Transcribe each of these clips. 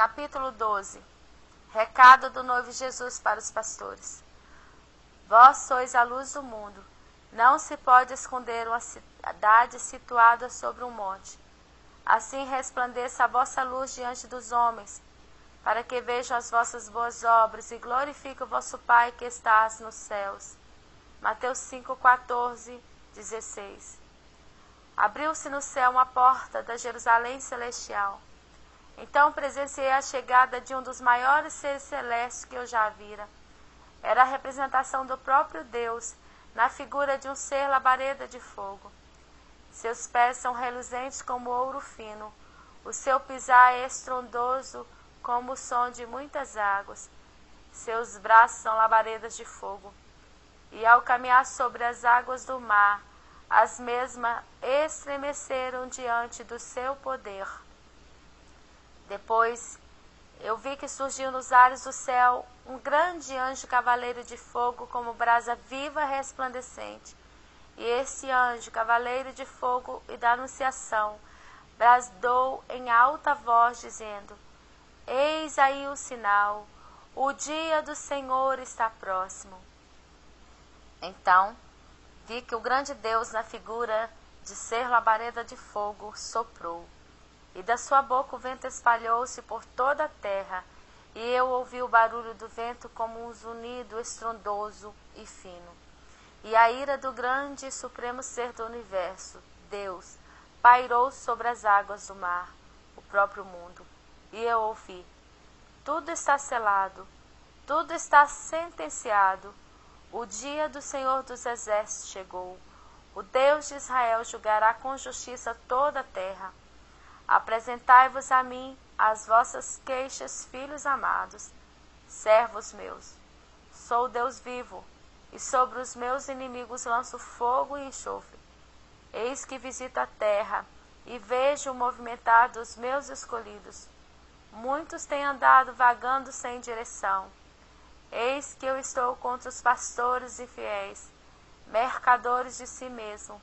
Capítulo 12. Recado do noivo Jesus para os pastores. Vós sois a luz do mundo. Não se pode esconder uma cidade situada sobre um monte. Assim resplandeça a vossa luz diante dos homens, para que vejam as vossas boas obras e glorifiquem o vosso Pai que estás nos céus. Mateus 5, 14, 16. Abriu-se no céu uma porta da Jerusalém celestial. Então presenciei a chegada de um dos maiores seres celestes que eu já vira. Era a representação do próprio Deus, na figura de um ser labareda de fogo. Seus pés são reluzentes como ouro fino, o seu pisar é estrondoso como o som de muitas águas. Seus braços são labaredas de fogo. E ao caminhar sobre as águas do mar, as mesmas estremeceram diante do seu poder. Depois eu vi que surgiu nos ares do céu um grande anjo cavaleiro de fogo como brasa viva resplandecente. E esse anjo cavaleiro de fogo e da anunciação bradou em alta voz dizendo: Eis aí o sinal, o dia do Senhor está próximo. Então vi que o grande Deus, na figura de ser labareda de fogo, soprou. E da sua boca o vento espalhou-se por toda a terra, e eu ouvi o barulho do vento como um zunido estrondoso e fino. E a ira do grande e supremo ser do universo, Deus, pairou sobre as águas do mar, o próprio mundo. E eu ouvi: tudo está selado, tudo está sentenciado. O dia do Senhor dos Exércitos chegou. O Deus de Israel julgará com justiça toda a terra. Apresentai-vos a mim as vossas queixas, filhos amados, servos meus. Sou Deus vivo, e sobre os meus inimigos lanço fogo e enxofre. Eis que visito a terra, e vejo o movimentar dos meus escolhidos. Muitos têm andado vagando sem direção. Eis que eu estou contra os pastores infiéis, mercadores de si mesmo.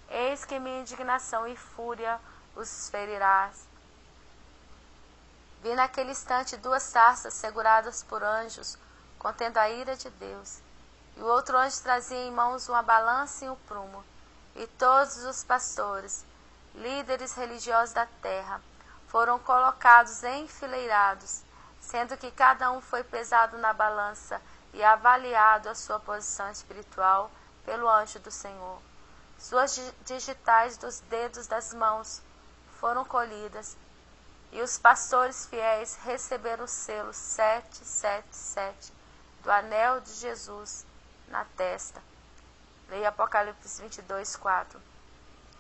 Eis que minha indignação e fúria os ferirás. Vi naquele instante duas taças seguradas por anjos, contendo a ira de Deus. E o outro anjo trazia em mãos uma balança e um prumo. E todos os pastores, líderes religiosos da terra, foram colocados enfileirados, sendo que cada um foi pesado na balança e avaliado a sua posição espiritual pelo anjo do Senhor. Suas digitais dos dedos das mãos foram colhidas, e os pastores fiéis receberam o selo 777 do anel de Jesus na testa. Leia Apocalipse 22, 4.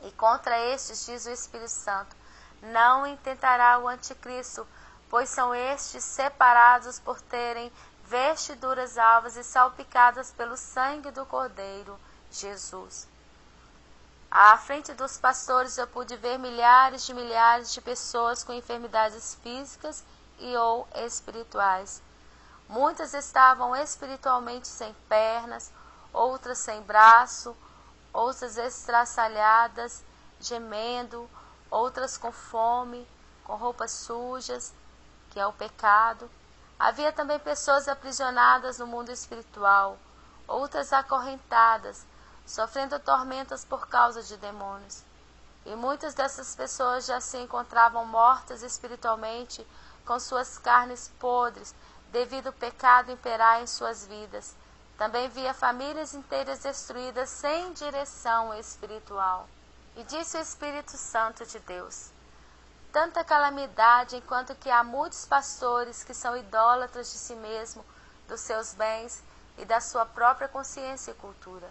E contra estes, diz o Espírito Santo, não intentará o anticristo, pois são estes separados por terem vestiduras alvas e salpicadas pelo sangue do Cordeiro, Jesus. À frente dos pastores eu pude ver milhares de pessoas com enfermidades físicas e ou espirituais. Muitas estavam espiritualmente sem pernas, outras sem braço, outras estraçalhadas, gemendo, outras com fome, com roupas sujas, que é o pecado. Havia também pessoas aprisionadas no mundo espiritual, outras acorrentadas, sofrendo tormentas por causa de demônios. E muitas dessas pessoas já se encontravam mortas espiritualmente, com suas carnes podres, devido ao pecado imperar em suas vidas. Também via famílias inteiras destruídas sem direção espiritual. E disse o Espírito Santo de Deus: tanta calamidade, enquanto que há muitos pastores que são idólatras de si mesmo, dos seus bens e da sua própria consciência e cultura.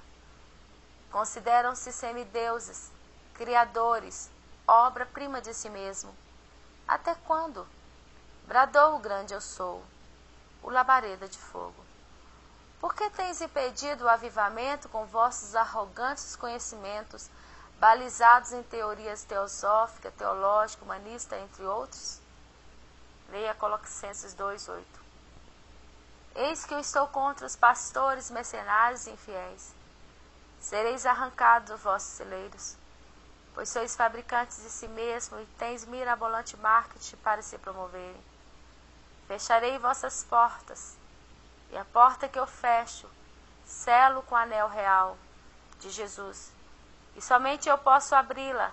Consideram-se semideuses, criadores, obra-prima de si mesmo. Até quando? Bradou o grande eu sou, o labareda de fogo. Por que tens impedido o avivamento com vossos arrogantes conhecimentos, balizados em teorias teosóficas, teológicas, humanistas, entre outros? Leia Colossenses 2:8. Eis que eu estou contra os pastores mercenários e infiéis. Sereis arrancados, vossos celeiros, pois sois fabricantes de si mesmo e tens mirabolante marketing para se promoverem. fecharei vossas portas, e a porta que eu fecho, selo com o anel real de Jesus, e somente eu posso abri-la.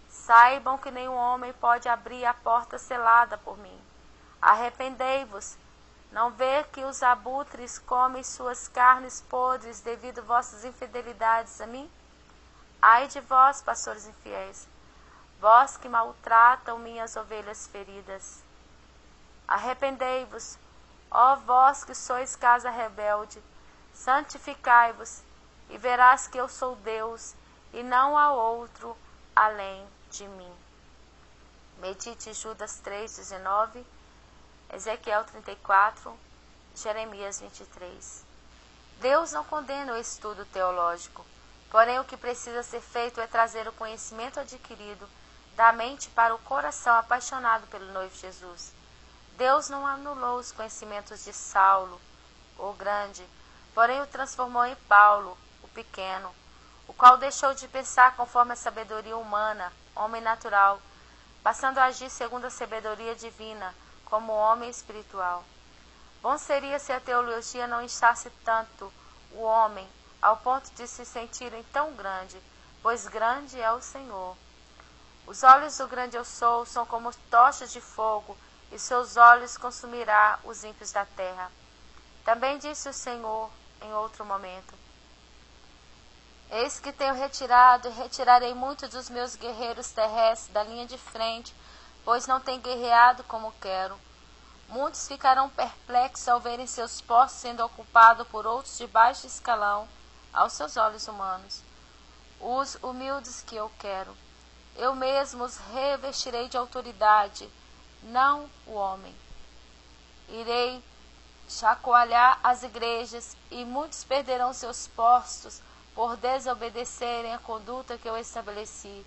Saibam que nenhum homem pode abrir a porta selada por mim. Arrependei-vos, não vê que os abutres comem suas carnes podres devido vossas infidelidades a mim? Ai de vós, pastores infiéis, vós que maltratam minhas ovelhas feridas. Arrependei-vos, ó vós que sois casa rebelde, santificai-vos, e verás que eu sou Deus, e não há outro além de mim. Medite Judas 3:19, Ezequiel 34, Jeremias 23. Deus não condena o estudo teológico, porém o que precisa ser feito é trazer o conhecimento adquirido da mente para o coração apaixonado pelo noivo Jesus. Deus não anulou os conhecimentos de Saulo, o grande, porém o transformou em Paulo, o pequeno, o qual deixou de pensar conforme a sabedoria humana, homem natural, passando a agir segundo a sabedoria divina, como homem espiritual. Bom seria se a teologia não inchasse tanto o homem, ao ponto de se sentirem tão grande, pois grande é o Senhor. Os olhos do grande eu sou são como tochas de fogo, e seus olhos consumirá os ímpios da terra. Também disse o Senhor em outro momento: eis que tenho retirado e retirarei muitos dos meus guerreiros terrestres da linha de frente, pois não têm guerreado como quero. Muitos ficarão perplexos ao verem seus postos sendo ocupados por outros de baixo escalão, aos seus olhos humanos. Os humildes que eu quero, eu mesmo os revestirei de autoridade, não o homem. Irei chacoalhar as igrejas, e muitos perderão seus postos por desobedecerem a conduta que eu estabeleci.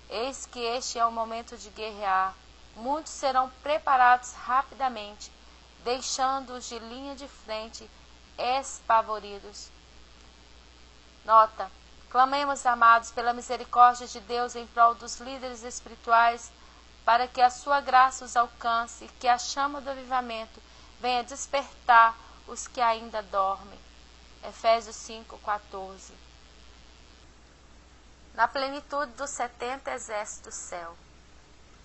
Eis que este é o momento de guerrear. Muitos serão preparados rapidamente, deixando-os de linha de frente espavoridos. Nota: clamemos, amados, pela misericórdia de Deus em prol dos líderes espirituais, para que a sua graça os alcance e que a chama do avivamento venha despertar os que ainda dormem. Efésios 5:14. Na plenitude dos 70 exércitos do céu.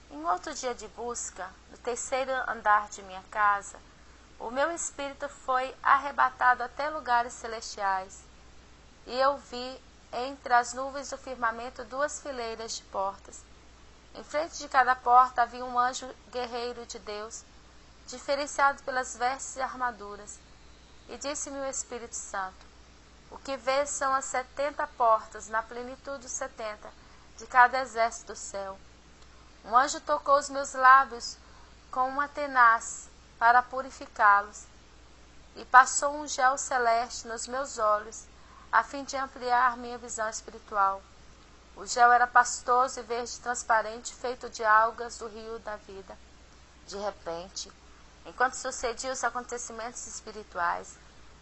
Em outro dia de busca, no terceiro andar de minha casa, o meu espírito foi arrebatado até lugares celestiais, e eu vi entre as nuvens do firmamento 2 fileiras de portas. Em frente de cada porta havia um anjo guerreiro de Deus, diferenciado pelas vestes e armaduras. E disse-me o Espírito Santo: o que vês são as 70 portas, na plenitude dos 70, de cada exército do céu. Um anjo tocou os meus lábios com uma tenaz para purificá-los, e passou um gel celeste nos meus olhos, a fim de ampliar minha visão espiritual. O gel era pastoso e verde transparente, feito de algas do rio da vida. De repente, enquanto sucediam os acontecimentos espirituais,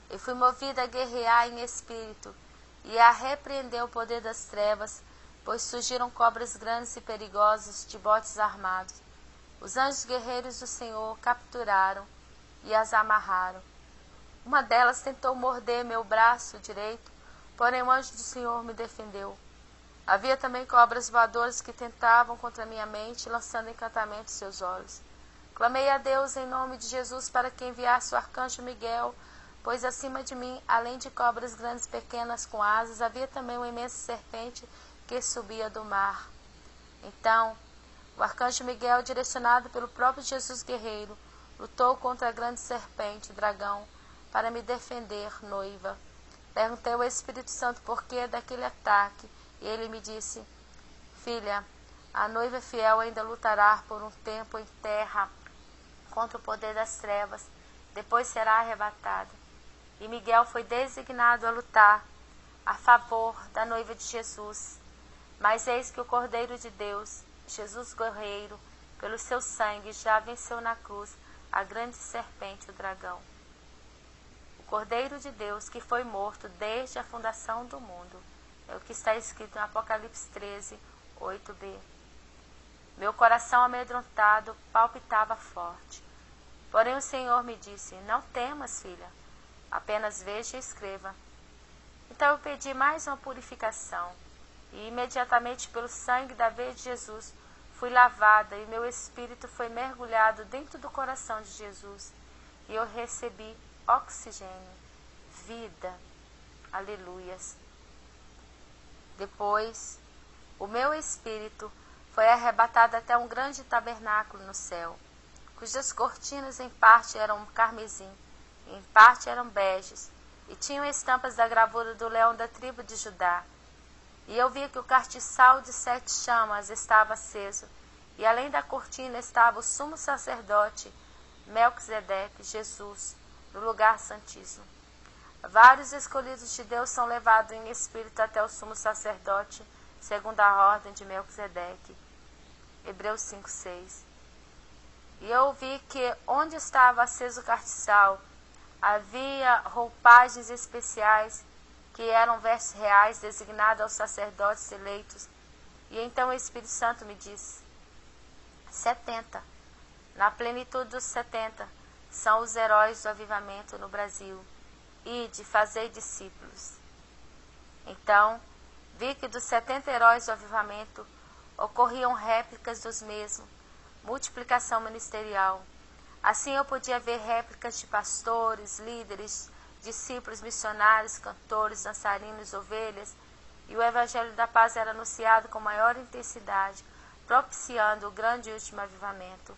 eu fui movida a guerrear em espírito e a repreender o poder das trevas, pois surgiram cobras grandes e perigosas de botes armados. Os anjos guerreiros do Senhor capturaram e as amarraram. Uma delas tentou morder meu braço direito, porém o anjo do Senhor me defendeu. Havia também cobras voadoras que tentavam contra minha mente, lançando encantamento em seus olhos. Clamei a Deus em nome de Jesus para que enviasse o arcanjo Miguel, pois acima de mim, além de cobras grandes e pequenas com asas, havia também uma imensa serpente que subia do mar. Então, o arcanjo Miguel, direcionado pelo próprio Jesus guerreiro, lutou contra a grande serpente, o dragão, para me defender, noiva. Perguntei ao Espírito Santo por que daquele ataque, e ele me disse: filha, a noiva fiel ainda lutará por um tempo em terra contra o poder das trevas, depois será arrebatada. E Miguel foi designado a lutar a favor da noiva de Jesus. Mas eis que o Cordeiro de Deus, Jesus guerreiro, pelo seu sangue já venceu na cruz a grande serpente, o dragão. O Cordeiro de Deus que foi morto desde a fundação do mundo. É o que está escrito em Apocalipse 13, 8b. Meu coração amedrontado palpitava forte. Porém o Senhor me disse: não temas, filha, apenas veja e escreva. Então eu pedi mais uma purificação, e imediatamente pelo sangue da veia de Jesus fui lavada, e meu espírito foi mergulhado dentro do coração de Jesus, e eu recebi oxigênio, vida. Aleluias. Depois, o meu espírito foi arrebatado até um grande tabernáculo no céu, cujas cortinas em parte eram carmesim, em parte eram beges, e tinham estampas da gravura do leão da tribo de Judá. E eu vi que o castiçal de 7 chamas estava aceso, e além da cortina estava o sumo sacerdote Melquisedeque, Jesus, no lugar santíssimo. Vários escolhidos de Deus são levados em espírito até o sumo sacerdote, segundo a ordem de Melquisedeque. Hebreus 5:6. E eu vi que onde estava aceso o castiçal, havia roupagens especiais, que eram vestes reais designadas aos sacerdotes eleitos. E então o Espírito Santo me disse: 70, na plenitude dos 70, são os heróis do avivamento no Brasil. Ide, fazei discípulos. Então, vi que dos 70 heróis do avivamento ocorriam réplicas dos mesmos, multiplicação ministerial. Assim eu podia ver réplicas de pastores, líderes, discípulos, missionários, cantores, dançarinos, ovelhas, e o evangelho da paz era anunciado com maior intensidade, propiciando o grande e último avivamento.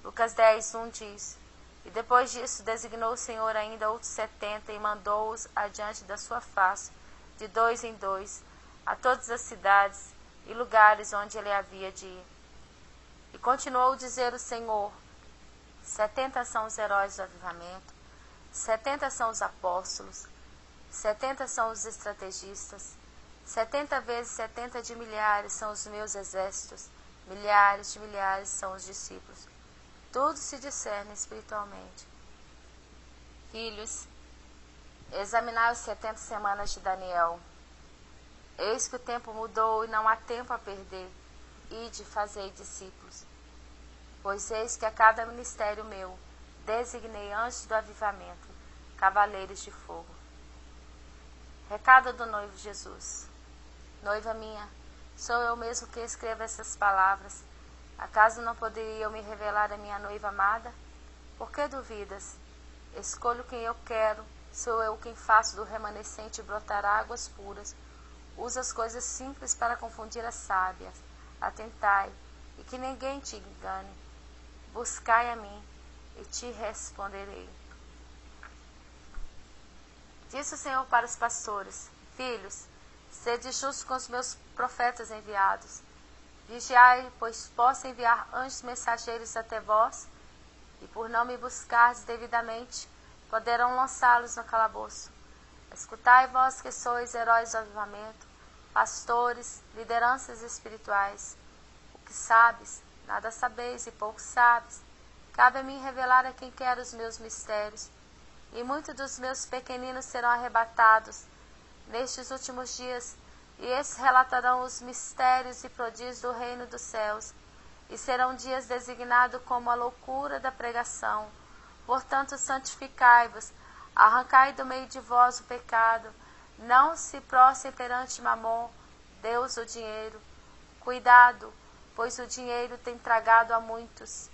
Lucas 10:1 diz: e depois disso designou o Senhor ainda outros 70 e mandou-os adiante da sua face, de 2 em 2, a todas as cidades e lugares onde ele havia de ir. E continuou a dizer o Senhor: 70 são os heróis do avivamento, 70 são os apóstolos, 70 são os estrategistas, 70 vezes 70 de milhares são os meus exércitos, milhares de milhares são os discípulos. Tudo se discerne espiritualmente. Filhos, examinai as 70 semanas de Daniel. Eis que o tempo mudou e não há tempo a perder. Ide, fazei discípulos. Pois eis que a cada ministério meu designei anjos do avivamento, cavaleiros de fogo. Recado do noivo Jesus. Noiva minha, sou eu mesmo que escrevo essas palavras. Acaso não poderia eu me revelar a minha noiva amada? Por que duvidas? Escolho quem eu quero, sou eu quem faço do remanescente brotar águas puras. Uso as coisas simples para confundir as sábias. Atentai, e que ninguém te engane. Buscai a mim, e te responderei. Disse o Senhor para os pastores: filhos, sede justos com os meus profetas enviados. Vigiai, pois posso enviar anjos mensageiros até vós, e por não me buscardes devidamente, poderão lançá-los no calabouço. Escutai vós que sois heróis do avivamento, pastores, lideranças espirituais. O que sabes, nada sabeis e pouco sabes. Cabe a mim revelar a quem quer os meus mistérios, e muitos dos meus pequeninos serão arrebatados nestes últimos dias, e esses relatarão os mistérios e prodígios do reino dos céus, e serão dias designados como a loucura da pregação. Portanto, santificai-vos, arrancai do meio de vós o pecado, não se prostrem perante Mamon, Deus o dinheiro. Cuidado, pois o dinheiro tem tragado a muitos.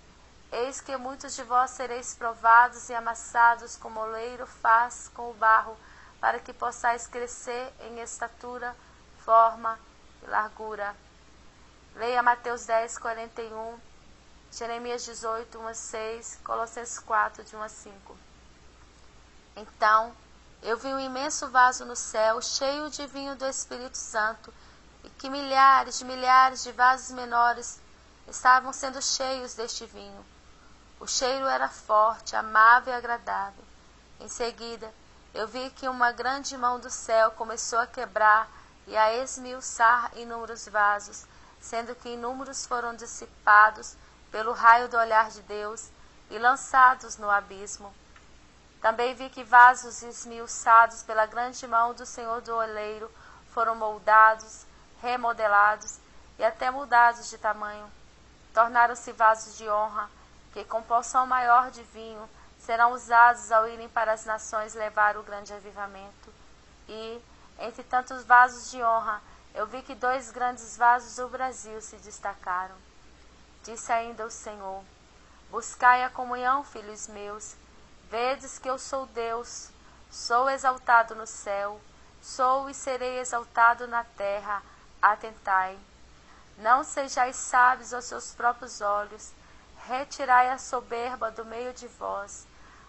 Eis que muitos de vós sereis provados e amassados como o oleiro faz com o barro, para que possais crescer em estatura, forma e largura. Leia Mateus 10:41, Jeremias 18, 1-6, Colossenses 4, de 1-5. Então, eu vi um imenso vaso no céu, cheio de vinho do Espírito Santo, e que milhares de vasos menores estavam sendo cheios deste vinho. O cheiro era forte, amável e agradável. Em seguida, eu vi que uma grande mão do céu começou a quebrar e a esmiuçar inúmeros vasos, sendo que inúmeros foram dissipados pelo raio do olhar de Deus e lançados no abismo. Também vi que vasos esmiuçados pela grande mão do Senhor do oleiro foram moldados, remodelados e até mudados de tamanho. Tornaram-se vasos de honra, que com porção maior de vinho serão usados ao irem para as nações levar o grande avivamento. E, entre tantos vasos de honra, eu vi que 2 grandes vasos do Brasil se destacaram. Disse ainda o Senhor: buscai a comunhão, filhos meus, vedes que eu sou Deus, sou exaltado no céu, sou e serei exaltado na terra, atentai. Não sejais sábios aos seus próprios olhos, retirai a soberba do meio de vós.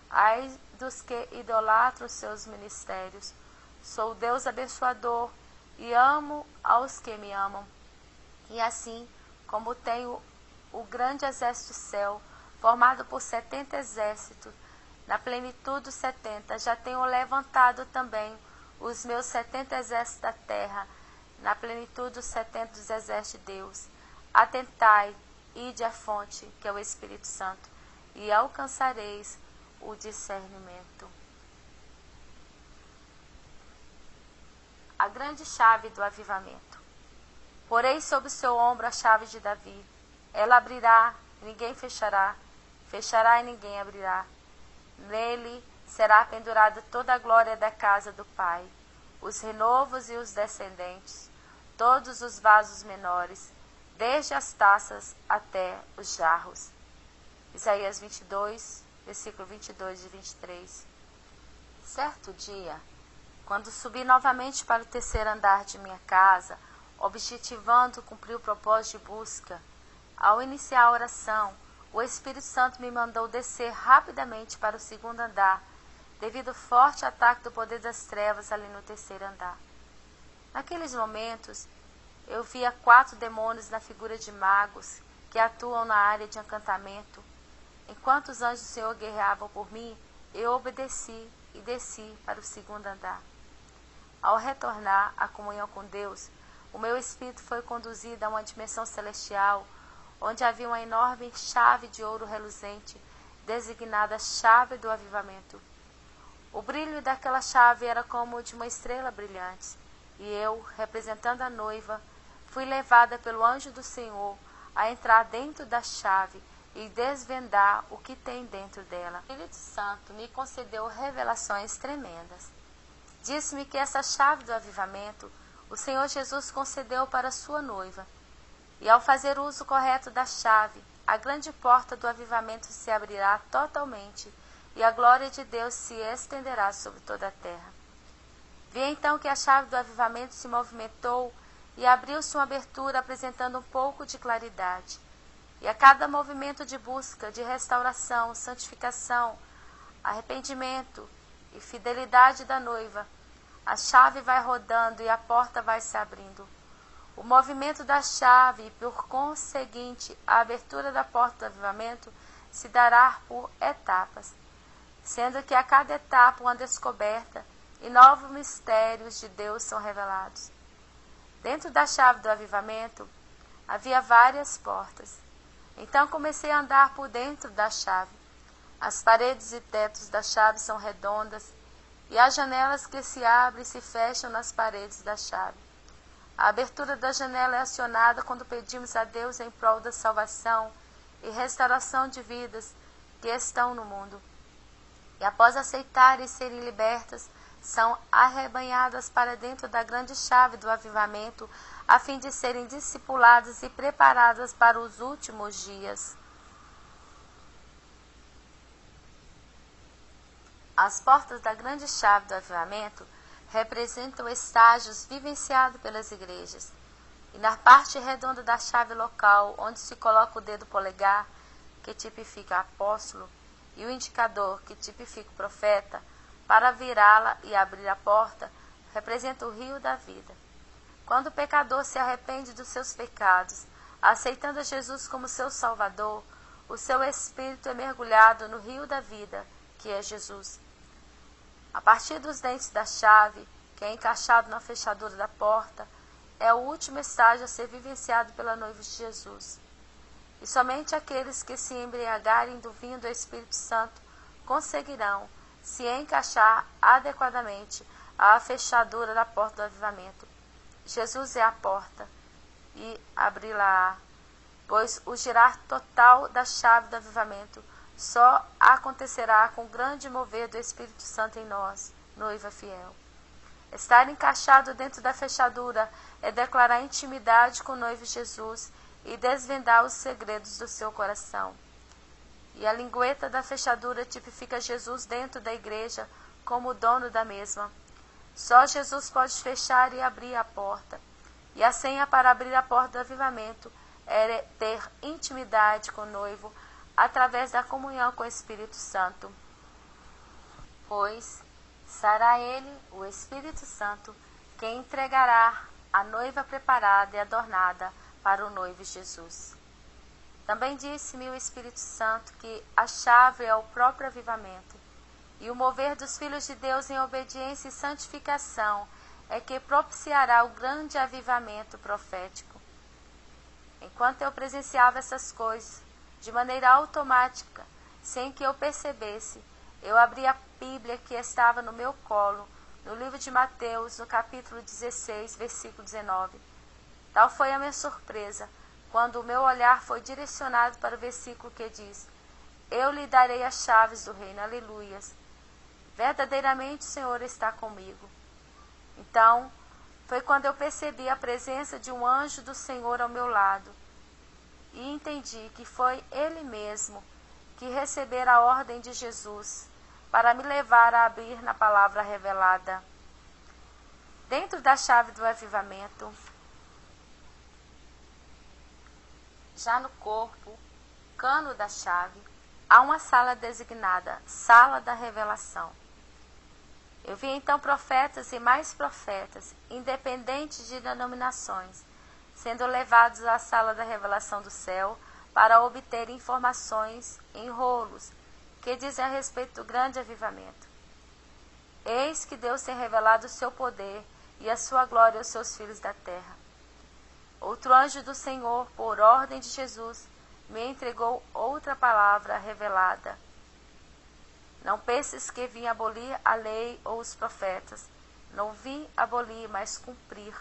Ai dos que idolatram os seus ministérios. Sou Deus abençoador e amo aos que me amam. E assim, como tenho o grande exército do céu, formado por 70 exércitos, na plenitude dos 70, já tenho levantado também os meus 70 exércitos da terra, na plenitude dos 70 dos exércitos de Deus. Atentai, ide à fonte, que é o Espírito Santo, e alcançareis o discernimento. A grande chave do avivamento. Porei sobre o seu ombro a chave de Davi. Ela abrirá, e ninguém fechará, fechará e ninguém abrirá. Nele será pendurada toda a glória da casa do Pai, os renovos e os descendentes, todos os vasos menores, desde as taças até os jarros. Isaías 22, versículo 22 e 23. Certo dia, quando subi novamente para o 3º andar de minha casa, objetivando cumprir o propósito de busca, ao iniciar a oração, o Espírito Santo me mandou descer rapidamente para o 2º andar, devido ao forte ataque do poder das trevas ali no 3º andar. Naqueles momentos, eu via 4 demônios na figura de magos que atuam na área de encantamento. Enquanto os anjos do Senhor guerreavam por mim, eu obedeci e desci para o 2º andar. Ao retornar à comunhão com Deus, o meu espírito foi conduzido a uma dimensão celestial, onde havia uma enorme chave de ouro reluzente, designada chave do avivamento. O brilho daquela chave era como o de uma estrela brilhante, e eu, representando a noiva, fui levada pelo anjo do Senhor a entrar dentro da chave e desvendar o que tem dentro dela. O Espírito Santo me concedeu revelações tremendas. Disse-me que essa chave do avivamento o Senhor Jesus concedeu para a sua noiva, e ao fazer uso correto da chave, a grande porta do avivamento se abrirá totalmente e a glória de Deus se estenderá sobre toda a terra. Vi então que a chave do avivamento se movimentou e abriu-se uma abertura apresentando um pouco de claridade. E a cada movimento de busca, de restauração, santificação, arrependimento e fidelidade da noiva, a chave vai rodando e a porta vai se abrindo. O movimento da chave e, por conseguinte, a abertura da porta do avivamento se dará por etapas, sendo que a cada etapa uma descoberta e novos mistérios de Deus são revelados. Dentro da chave do avivamento havia várias portas. Então comecei a andar por dentro da chave. As paredes e tetos da chave são redondas e há janelas que se abrem e se fecham nas paredes da chave. A abertura da janela é acionada quando pedimos a Deus em prol da salvação e restauração de vidas que estão no mundo. E após aceitarem e serem libertas, são arrebanhadas para dentro da grande chave do avivamento, a fim de serem discipuladas e preparadas para os últimos dias. As portas da grande chave do avivamento representam estágios vivenciados pelas igrejas. E na parte redonda da chave local, onde se coloca o dedo polegar, que tipifica apóstolo, e o indicador, que tipifica o profeta, para virá-la e abrir a porta, representa o rio da vida. Quando o pecador se arrepende dos seus pecados, aceitando a Jesus como seu Salvador, o seu espírito é mergulhado no rio da vida, que é Jesus. A partir dos dentes da chave, que é encaixado na fechadura da porta, é o último estágio a ser vivenciado pela noiva de Jesus. E somente aqueles que se embriagarem do vinho do Espírito Santo conseguirão se encaixar adequadamente à fechadura da porta do avivamento. Jesus é a porta e abri-la-á, pois o girar total da chave do avivamento só acontecerá com o grande mover do Espírito Santo em nós, noiva fiel. Estar encaixado dentro da fechadura é declarar intimidade com o noivo Jesus e desvendar os segredos do seu coração. E a lingueta da fechadura tipifica Jesus dentro da igreja como o dono da mesma. Só Jesus pode fechar e abrir a porta. E a senha para abrir a porta do avivamento é ter intimidade com o noivo através da comunhão com o Espírito Santo. Pois será ele, o Espírito Santo, quem entregará a noiva preparada e adornada para o noivo Jesus. Também disse-me o Espírito Santo que a chave é o próprio avivamento, e o mover dos filhos de Deus em obediência e santificação é que propiciará o grande avivamento profético. Enquanto eu presenciava essas coisas, de maneira automática, sem que eu percebesse, eu abri a Bíblia que estava no meu colo, no livro de Mateus, no capítulo 16, versículo 19. Tal foi a minha surpresa, quando o meu olhar foi direcionado para o versículo que diz: eu lhe darei as chaves do reino, aleluias. Verdadeiramente o Senhor está comigo. Então, foi quando eu percebi a presença de um anjo do Senhor ao meu lado, e entendi que foi ele mesmo que recebera a ordem de Jesus para me levar a abrir na palavra revelada. Dentro da chave do avivamento, já no corpo, cano da chave, há uma sala designada, Sala da Revelação. Eu vi então profetas e mais profetas, independentes de denominações, sendo levados à Sala da Revelação do céu para obter informações em rolos que dizem a respeito do grande avivamento. Eis que Deus tem revelado o seu poder e a sua glória aos seus filhos da terra. Outro anjo do Senhor, por ordem de Jesus, me entregou outra palavra revelada. Não penses que vim abolir a lei ou os profetas. Não vim abolir, mas cumprir.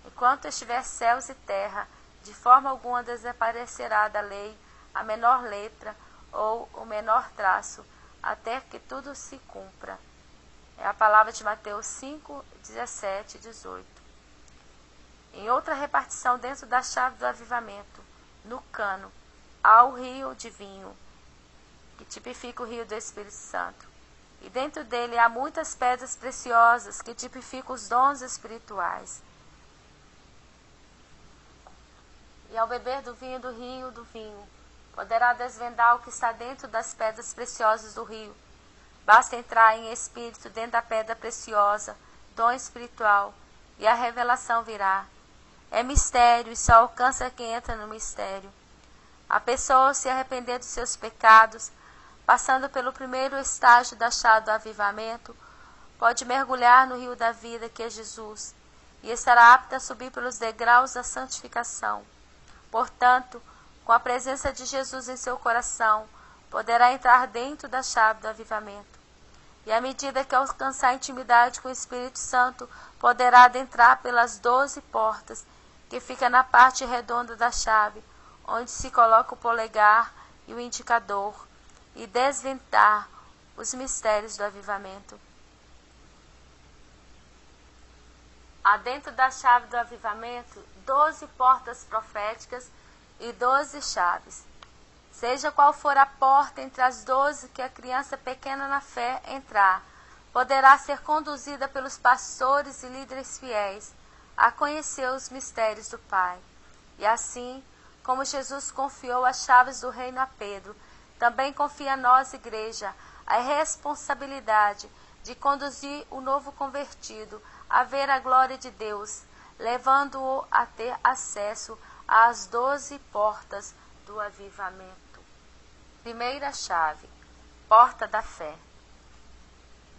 Enquanto estiver céus e terra, de forma alguma desaparecerá da lei a menor letra ou o menor traço, até que tudo se cumpra. É a palavra de Mateus 5, 17 e 18. Em outra repartição dentro da chave do avivamento, no cano, há o rio de vinho, que tipifica o rio do Espírito Santo. E dentro dele há muitas pedras preciosas que tipificam os dons espirituais. E ao beber do vinho, poderá desvendar o que está dentro das pedras preciosas do rio. Basta entrar em espírito dentro da pedra preciosa, dom espiritual, e a revelação virá. É mistério e só alcança quem entra no mistério. A pessoa se arrepender dos seus pecados, passando pelo primeiro estágio da chave do avivamento, pode mergulhar no rio da vida, que é Jesus, e estará apta a subir pelos degraus da santificação. Portanto, com a presença de Jesus em seu coração, poderá entrar dentro da chave do avivamento. E à medida que alcançar intimidade com o Espírito Santo, poderá adentrar pelas 12 portas, que fica na parte redonda da chave, onde se coloca o polegar e o indicador, e desvendar os mistérios do avivamento. Há dentro da chave do avivamento 12 portas proféticas e 12 chaves. Seja qual for a porta entre as 12 que a criança pequena na fé entrar, poderá ser conduzida pelos pastores e líderes fiéis a conhecer os mistérios do Pai. E assim, como Jesus confiou as chaves do reino a Pedro, também confia a nós, igreja, a responsabilidade de conduzir o novo convertido a ver a glória de Deus, levando-o a ter acesso às 12 portas do avivamento. Primeira chave, porta da fé.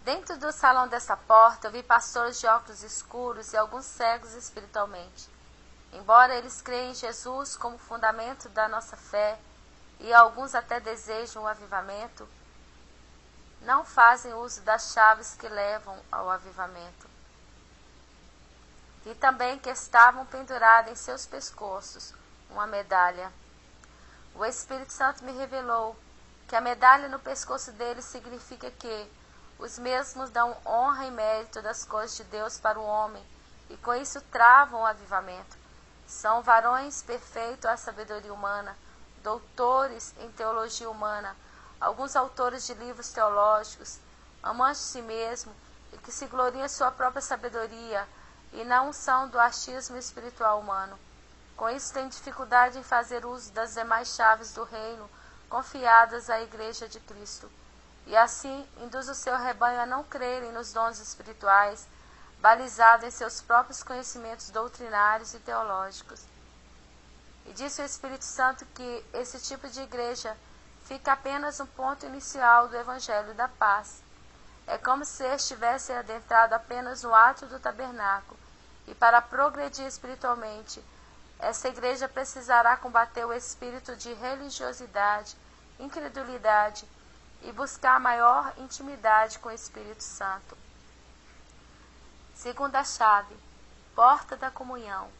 Dentro do salão dessa porta, eu vi pastores de óculos escuros e alguns cegos espiritualmente. Embora eles creiam em Jesus como fundamento da nossa fé, e alguns até desejam o avivamento, não fazem uso das chaves que levam ao avivamento. E também que estavam penduradas em seus pescoços uma medalha. O Espírito Santo me revelou que a medalha no pescoço deles significa que os mesmos dão honra e mérito das coisas de Deus para o homem, e com isso travam o avivamento. São varões perfeitos à sabedoria humana, doutores em teologia humana, alguns autores de livros teológicos, amantes de si mesmo e que se gloriam em sua própria sabedoria e na unção do achismo espiritual humano. Com isso têm dificuldade em fazer uso das demais chaves do reino confiadas à Igreja de Cristo, e assim induz o seu rebanho a não crerem nos dons espirituais, balizado em seus próprios conhecimentos doutrinários e teológicos. E disse o Espírito Santo que esse tipo de igreja fica apenas um ponto inicial do Evangelho da Paz. É como se estivesse adentrado apenas no ato do tabernáculo, e para progredir espiritualmente, essa igreja precisará combater o espírito de religiosidade, incredulidade e buscar maior intimidade com o Espírito Santo. Segunda chave, porta da comunhão,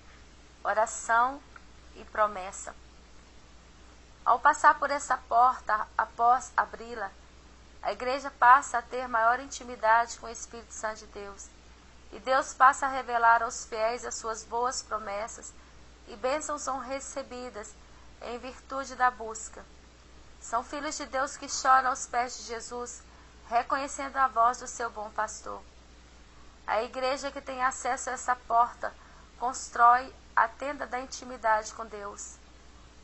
oração e promessa. Ao passar por essa porta, após abri-la, a igreja passa a ter maior intimidade com o Espírito Santo de Deus, e Deus passa a revelar aos fiéis as suas boas promessas, e bênçãos são recebidas em virtude da busca. São filhos de Deus que choram aos pés de Jesus, reconhecendo a voz do seu bom pastor. A igreja que tem acesso a essa porta constrói a tenda da intimidade com Deus,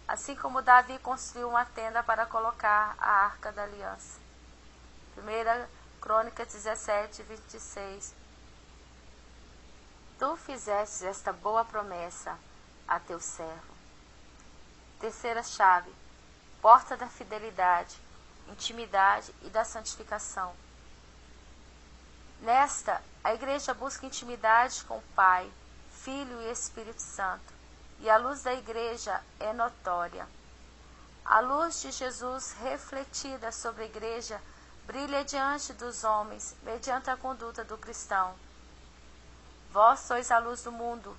assim como Davi construiu uma tenda para colocar a Arca da Aliança. 1 Crônicas 17, 26. Tu fizestes esta boa promessa a teu servo. Terceira chave, porta da fidelidade, intimidade e da santificação. Nesta, a igreja busca intimidade com o Pai, Filho e Espírito Santo, e a luz da igreja é notória. A luz de Jesus refletida sobre a igreja brilha diante dos homens, mediante a conduta do cristão. Vós sois a luz do mundo,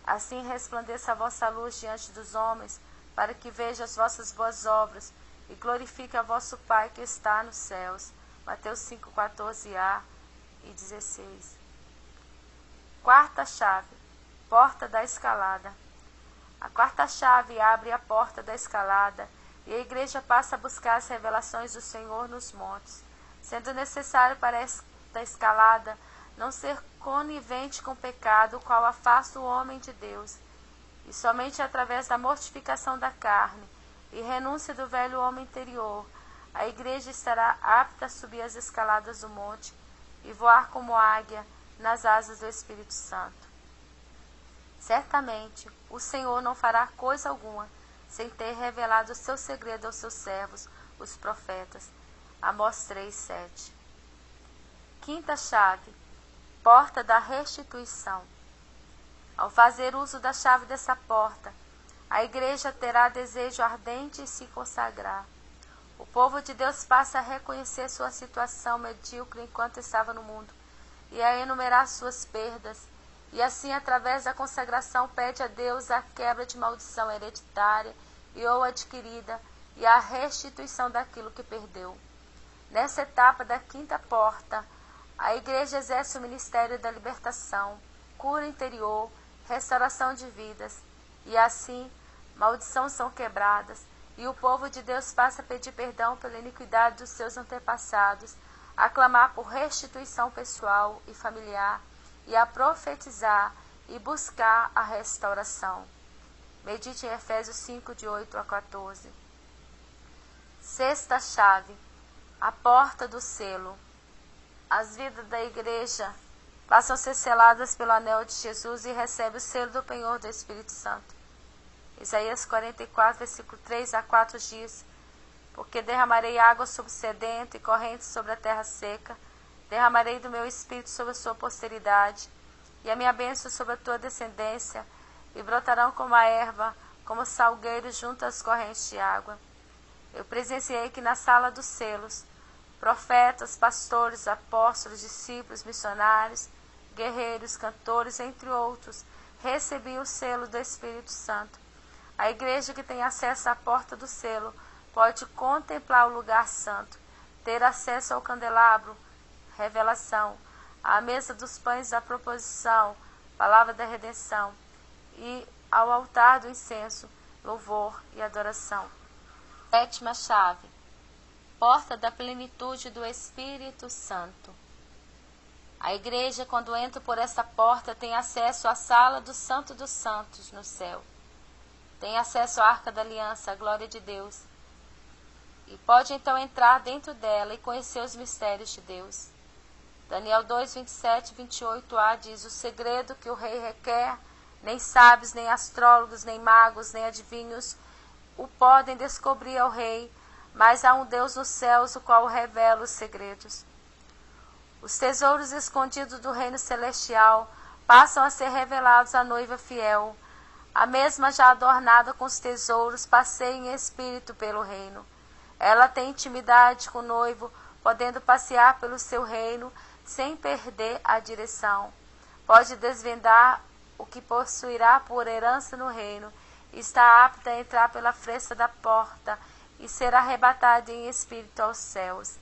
assim resplandeça a vossa luz diante dos homens, para que vejam as vossas boas obras e glorifique a vosso Pai que está nos céus. Mateus 5, 14a e 16. Quarta chave, porta da escalada. A quarta chave abre a porta da escalada e a igreja passa a buscar as revelações do Senhor nos montes, sendo necessário para esta escalada não ser conivente com o pecado, o qual afasta o homem de Deus, e somente através da mortificação da carne e renúncia do velho homem interior, a igreja estará apta a subir as escaladas do monte e voar como águia nas asas do Espírito Santo. Certamente, o Senhor não fará coisa alguma sem ter revelado o seu segredo aos seus servos, os profetas. Amós 3, 7. Quinta chave, porta da restituição. Ao fazer uso da chave dessa porta, a igreja terá desejo ardente em se consagrar. O povo de Deus passa a reconhecer sua situação medíocre enquanto estava no mundo e a enumerar suas perdas, e assim, através da consagração, pede a Deus a quebra de maldição hereditária e ou adquirida e a restituição daquilo que perdeu. Nessa etapa da quinta porta, a igreja exerce o ministério da libertação, cura interior, restauração de vidas, e assim, maldições são quebradas, e o povo de Deus passa a pedir perdão pela iniquidade dos seus antepassados, a clamar por restituição pessoal e familiar, e a profetizar e buscar a restauração. Medite em Efésios 5, de 8 a 14. Sexta chave, a porta do selo. As vidas da igreja passam a ser seladas pelo anel de Jesus e recebem o selo do penhor do Espírito Santo. Isaías 44, versículo 3 a 4 diz: porque derramarei água sobre o sedento e correntes sobre a terra seca, derramarei do meu espírito sobre a sua posteridade, e a minha bênção sobre a tua descendência, e brotarão como a erva, como salgueiros junto às correntes de água. Eu presenciei que na sala dos selos, profetas, pastores, apóstolos, discípulos, missionários, guerreiros, cantores, entre outros, recebiam o selo do Espírito Santo. A igreja que tem acesso à porta do selo pode contemplar o lugar santo, ter acesso ao candelabro, revelação, à mesa dos pães da proposição, palavra da redenção, e ao altar do incenso, louvor e adoração. 7ª chave, porta da plenitude do Espírito Santo. A igreja, quando entra por esta porta, tem acesso à sala do Santo dos Santos no céu. Tem acesso à Arca da Aliança, a glória de Deus. E pode então entrar dentro dela e conhecer os mistérios de Deus. Daniel 2, 27 e 28a diz: o segredo que o rei requer, nem sábios, nem astrólogos, nem magos, nem adivinhos o podem descobrir ao rei, mas há um Deus nos céus, o qual revela os segredos. Os tesouros escondidos do reino celestial passam a ser revelados à noiva fiel. A mesma, já adornada com os tesouros, passeia em espírito pelo reino. Ela tem intimidade com o noivo, podendo passear pelo seu reino sem perder a direção. Pode desvendar o que possuirá por herança no reino, e está apta a entrar pela fresta da porta e ser arrebatada em espírito aos céus.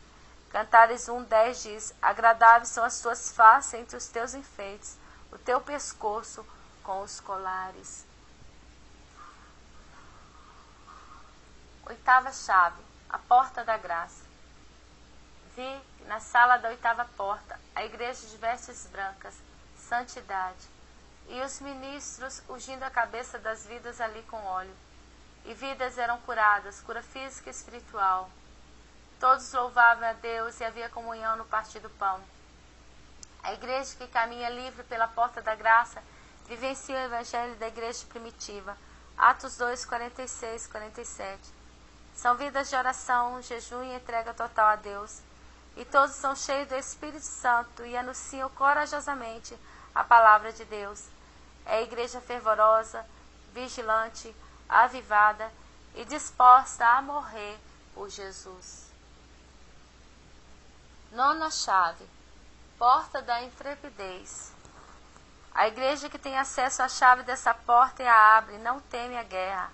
Cantares 1:10 diz: agradáveis são as tuas faces entre os teus enfeites, o teu pescoço com os colares. 8ª chave, a porta da graça. Vi na sala da 8ª porta a igreja de vestes brancas, santidade, e os ministros ungindo a cabeça das vidas ali com óleo. E vidas eram curadas, cura física e espiritual. Todos louvavam a Deus e havia comunhão no partir do pão. A igreja que caminha livre pela porta da graça vivencia o evangelho da igreja primitiva. Atos 2, 46 e 47. São vidas de oração, jejum e entrega total a Deus. E todos são cheios do Espírito Santo e anunciam corajosamente a palavra de Deus. É a igreja fervorosa, vigilante, avivada e disposta a morrer por Jesus. 9ª chave, porta da intrepidez. A igreja que tem acesso à chave dessa porta e a abre, não teme a guerra.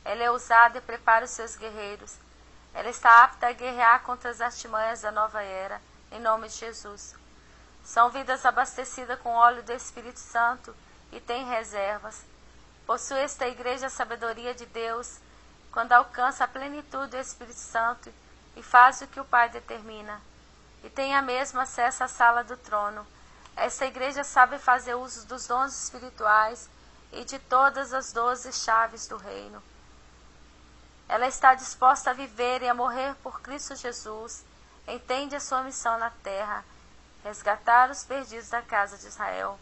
Ela é ousada e prepara os seus guerreiros. Ela está apta a guerrear contra as artimanhas da nova era, em nome de Jesus. São vidas abastecidas com óleo do Espírito Santo e têm reservas. Possui esta igreja a sabedoria de Deus, quando alcança a plenitude do Espírito Santo e faz o que o Pai determina. E tem a mesma acesso à sala do trono. Esta igreja sabe fazer uso dos dons espirituais e de todas as 12 chaves do reino. Ela está disposta a viver e a morrer por Cristo Jesus. Entende a sua missão na terra: resgatar os perdidos da casa de Israel.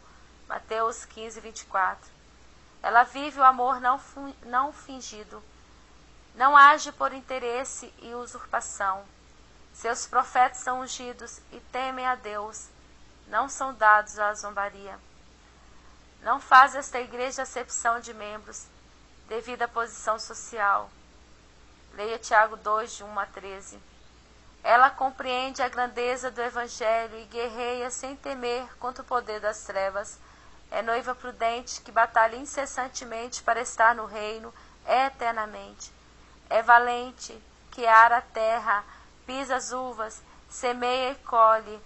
Mateus 15, 24. Ela vive o amor não fingido. Não age por interesse e usurpação. Seus profetas são ungidos e temem a Deus. Não são dados à zombaria. Não faz esta igreja acepção de membros, devido à posição social. Leia Tiago 2, de 1 a 13. Ela compreende a grandeza do Evangelho e guerreia sem temer contra o poder das trevas. É noiva prudente que batalha incessantemente para estar no reino eternamente. É valente que ara a terra, pisa as uvas, semeia e colhe.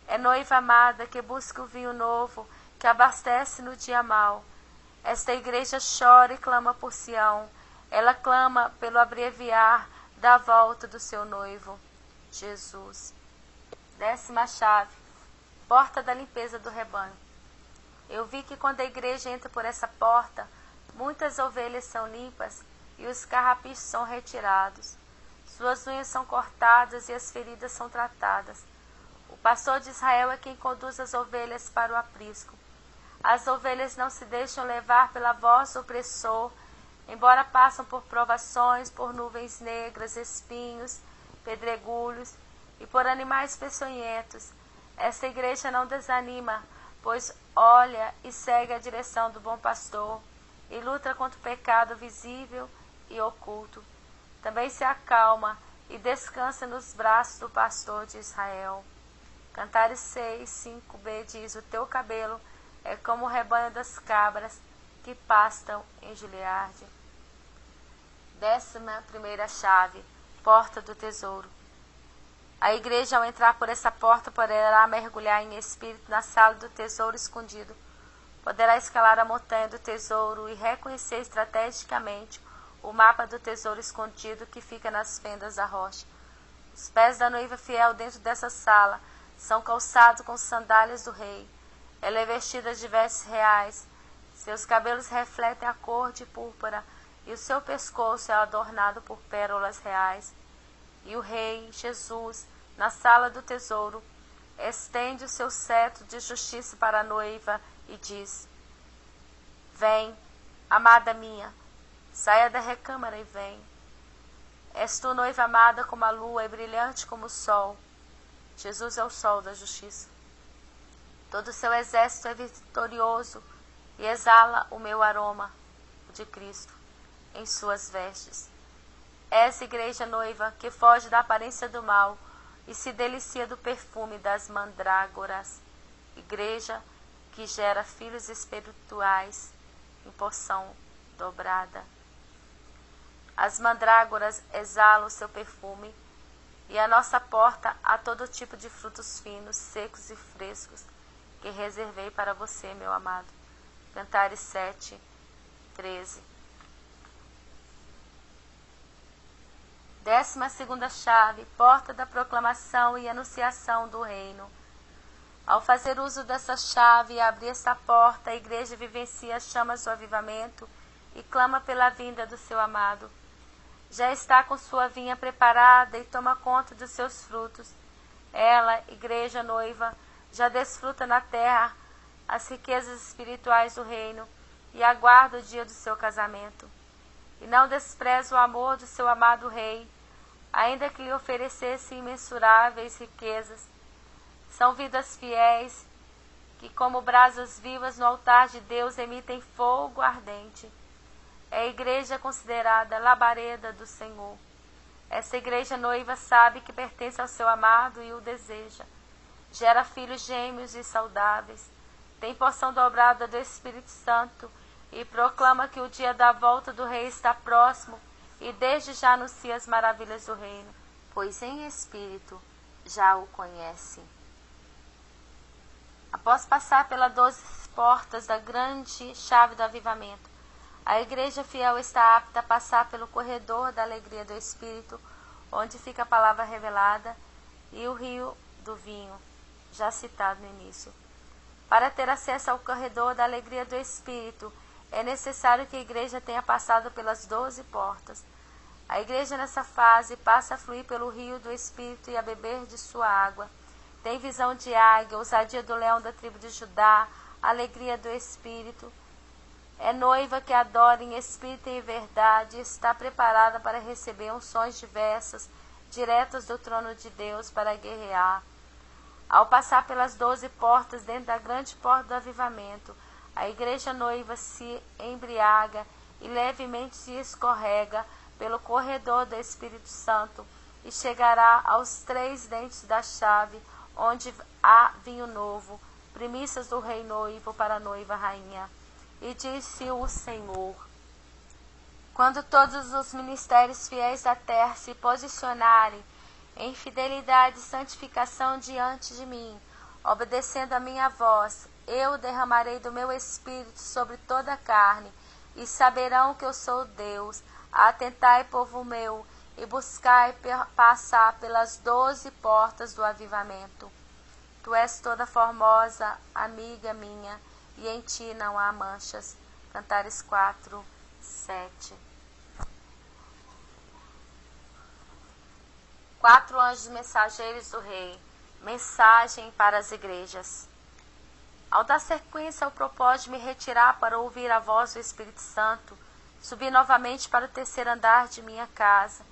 É noiva amada que busca o vinho novo, que abastece no dia mau. Esta igreja chora e clama por Sião. Ela clama pelo abreviar da volta do seu noivo, Jesus. 10ª chave, porta da limpeza do rebanho. Eu vi que quando a igreja entra por essa porta, muitas ovelhas são limpas e os carrapichos são retirados. Suas unhas são cortadas e as feridas são tratadas. O pastor de Israel é quem conduz as ovelhas para o aprisco. As ovelhas não se deixam levar pela voz do opressor, embora passam por provações, por nuvens negras, espinhos, pedregulhos e por animais peçonhentos. Esta igreja não desanima, pois olha e segue a direção do bom pastor e luta contra o pecado visível e oculto. Também se acalma e descansa nos braços do pastor de Israel. Cantares 6, 5b diz: o teu cabelo é como o rebanho das cabras que pastam em Gileade. 11ª chave, porta do tesouro. A igreja, ao entrar por essa porta, poderá mergulhar em espírito na sala do tesouro escondido. Poderá escalar a montanha do tesouro e reconhecer estrategicamente o mapa do tesouro escondido que fica nas fendas da rocha. Os pés da noiva fiel dentro dessa sala são calçados com sandálias do rei. Ela é vestida de vestes reais. Seus cabelos refletem a cor de púrpura e o seu pescoço é adornado por pérolas reais. E o rei, Jesus, na sala do tesouro, estende o seu cetro de justiça para a noiva e diz: Vem, amada minha, saia da recâmara e vem. És tu, noiva amada como a lua e brilhante como o sol. Jesus é o sol da justiça. Todo o seu exército é vitorioso e exala o meu aroma, o de Cristo, em suas vestes. Essa igreja noiva que foge da aparência do mal e se delicia do perfume das mandrágoras. Igreja que gera filhos espirituais em porção dobrada. As mandrágoras exalam o seu perfume e à nossa porta há todo tipo de frutos finos, secos e frescos que reservei para você, meu amado. Cantares 7, 13. 12ª chave, porta da proclamação e anunciação do reino. Ao fazer uso dessa chave e abrir esta porta, a igreja vivencia as chamas do avivamento e clama pela vinda do seu amado. Já está com sua vinha preparada e toma conta dos seus frutos. Ela, igreja noiva, já desfruta na terra as riquezas espirituais do reino e aguarda o dia do seu casamento. E não despreza o amor do seu amado rei, ainda que lhe oferecesse imensuráveis riquezas. São vidas fiéis, que como brasas vivas no altar de Deus emitem fogo ardente. É a igreja considerada labareda do Senhor. Essa igreja noiva sabe que pertence ao seu amado e o deseja. Gera filhos gêmeos e saudáveis. Tem porção dobrada do Espírito Santo e proclama que o dia da volta do Rei está próximo e desde já anuncia as maravilhas do reino, pois em espírito já o conhece. Após passar pelas 12 portas da grande chave do avivamento, a igreja fiel está apta a passar pelo corredor da alegria do Espírito, onde fica a palavra revelada, e o rio do vinho, já citado no início. Para ter acesso ao corredor da alegria do Espírito, é necessário que a igreja tenha passado pelas 12 portas. A igreja nessa fase passa a fluir pelo rio do Espírito e a beber de sua água. Tem visão de águia, ousadia do leão da tribo de Judá, alegria do Espírito. É noiva que adora em espírito e em verdade e está preparada para receber unções diversas, diretas do trono de Deus para guerrear. Ao passar pelas 12 portas dentro da grande porta do avivamento, a igreja noiva se embriaga e levemente se escorrega pelo corredor do Espírito Santo e chegará aos 3 dentes da chave, onde há vinho novo, primícias do rei noivo para a noiva rainha. E disse o Senhor: quando todos os ministérios fiéis da terra se posicionarem em fidelidade e santificação diante de mim, obedecendo a minha voz, eu derramarei do meu espírito sobre toda a carne, e saberão que eu sou Deus. Atentai, povo meu, e buscai passar pelas 12 portas do avivamento. Tu és toda formosa, amiga minha, e em ti não há manchas. Cantares 4, 7. 4 anjos mensageiros do rei. Mensagem para as igrejas. Ao dar sequência ao propósito de me retirar para ouvir a voz do Espírito Santo, subi novamente para o 3º andar de minha casa.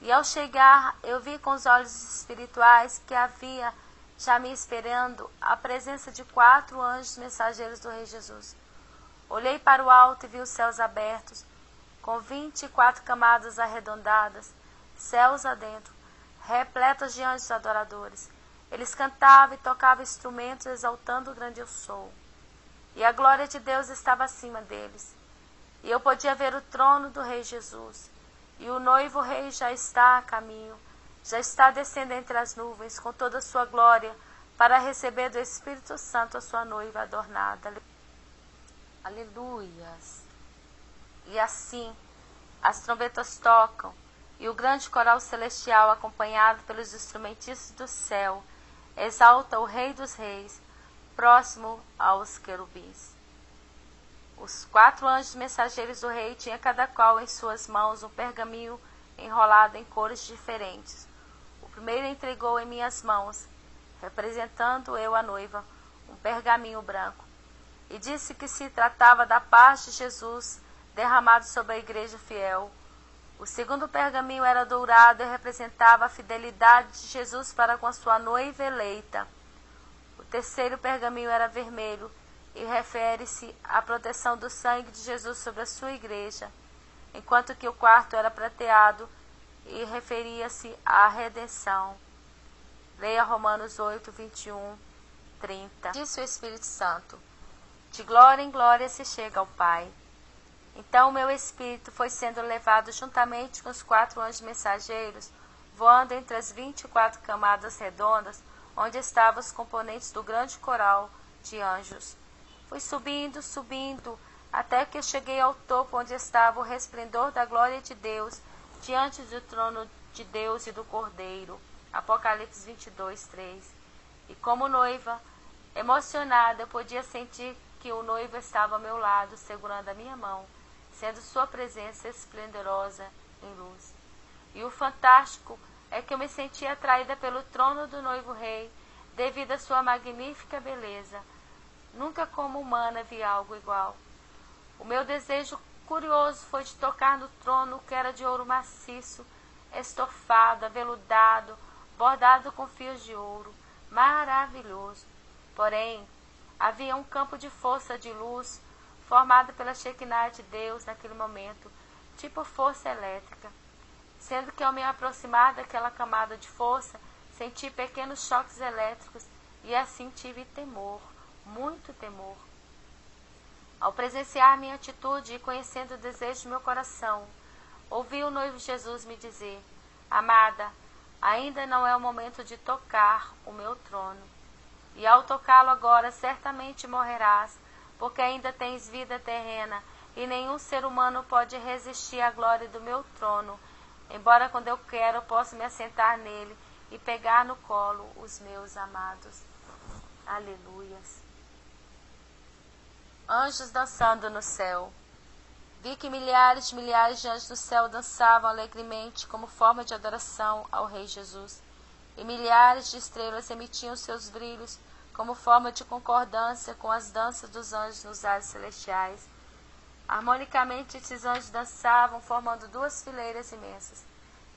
E ao chegar, eu vi com os olhos espirituais que havia já me esperando a presença de 4 anjos mensageiros do Rei Jesus. Olhei para o alto e vi os céus abertos, com 24 camadas arredondadas, céus adentro, repletas de anjos adoradores. Eles cantavam e tocavam instrumentos, exaltando o grande eu sou. E a glória de Deus estava acima deles. E eu podia ver o trono do Rei Jesus. e o noivo rei já está a caminho, já está descendo entre as nuvens com toda a sua glória para receber do Espírito Santo a sua noiva adornada. Aleluias! E assim as trombetas tocam, e o grande coral celestial, acompanhado pelos instrumentistas do céu, exalta o Rei dos Reis, próximo aos querubins. Os 4 anjos mensageiros do rei tinham cada qual em suas mãos um pergaminho enrolado em cores diferentes. O primeiro entregou em minhas mãos, representando eu a noiva, um pergaminho branco, e disse que se tratava da paz de Jesus derramado sobre a igreja fiel. O segundo pergaminho era dourado e representava a fidelidade de Jesus para com a sua noiva eleita. O terceiro pergaminho era vermelho e refere-se à proteção do sangue de Jesus sobre a sua igreja, enquanto que o quarto era prateado e referia-se à redenção. Leia Romanos 8, 21, 30. Disse o Espírito Santo: de glória em glória se chega ao Pai. Então o meu espírito foi sendo levado juntamente com os 4 anjos mensageiros, voando entre as 24 camadas redondas, onde estavam os componentes do grande coral de anjos. Fui subindo, subindo, até que eu cheguei ao topo onde estava o resplendor da glória de Deus, diante do trono de Deus e do Cordeiro. Apocalipse 22, 3. E como noiva, emocionada, eu podia sentir que o noivo estava ao meu lado, segurando a minha mão, sendo sua presença esplendorosa em luz. E o fantástico é que eu me sentia atraída pelo trono do noivo rei, devido à sua magnífica beleza. Nunca como humana vi algo igual. O meu desejo curioso foi de tocar no trono, que era de ouro maciço, estofado, aveludado, bordado com fios de ouro, maravilhoso. Porém, havia um campo de força de luz, formado pela Shekinah de Deus naquele momento, tipo força elétrica. Sendo que ao me aproximar daquela camada de força, senti pequenos choques elétricos e assim tive temor, muito temor. Ao presenciar minha atitude e conhecendo o desejo do meu coração, ouvi o noivo Jesus me dizer: amada, ainda não é o momento de tocar o meu trono. E ao tocá-lo agora, certamente morrerás, porque ainda tens vida terrena, e nenhum ser humano pode resistir à glória do meu trono, embora quando eu quero eu possa me assentar nele e pegar no colo os meus amados. Aleluias. Anjos dançando no céu. Vi que milhares de anjos do céu dançavam alegremente como forma de adoração ao Rei Jesus, e milhares de estrelas emitiam seus brilhos como forma de concordância com as danças dos anjos nos ares celestiais. Harmonicamente esses anjos dançavam, formando 2 fileiras imensas,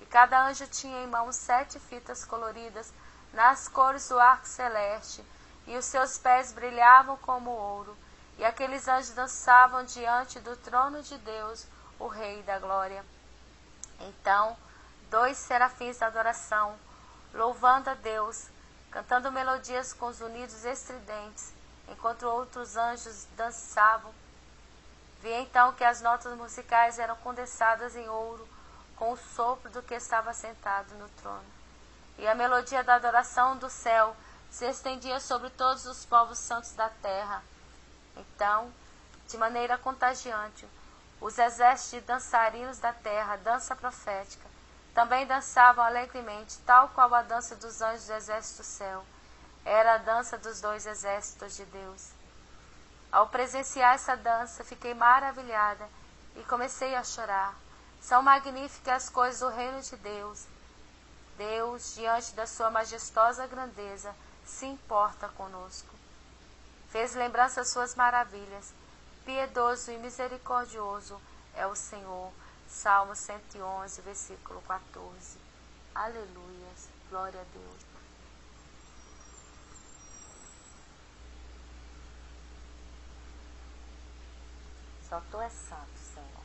e cada anjo tinha em mão 7 fitas coloridas nas cores do arco celeste, e os seus pés brilhavam como ouro. E aqueles anjos dançavam diante do trono de Deus, o Rei da Glória. Então, 2 serafins da adoração, louvando a Deus, cantando melodias com os unidos estridentes, enquanto outros anjos dançavam. Vi então que as notas musicais eram condensadas em ouro, com o sopro do que estava sentado no trono. E a melodia da adoração do céu se estendia sobre todos os povos santos da terra. Então, de maneira contagiante, os exércitos de dançarinos da terra, dança profética, também dançavam alegremente, tal qual a dança dos anjos do exército do céu. Era a dança dos 2 exércitos de Deus. Ao presenciar essa dança, fiquei maravilhada e comecei a chorar. São magníficas as coisas do reino de Deus. Deus, diante da sua majestosa grandeza, se importa conosco. Fez lembrança das suas maravilhas. Piedoso e misericordioso é o Senhor. Salmo 111, versículo 14. Aleluias. Glória a Deus. Só tu és santo, Senhor.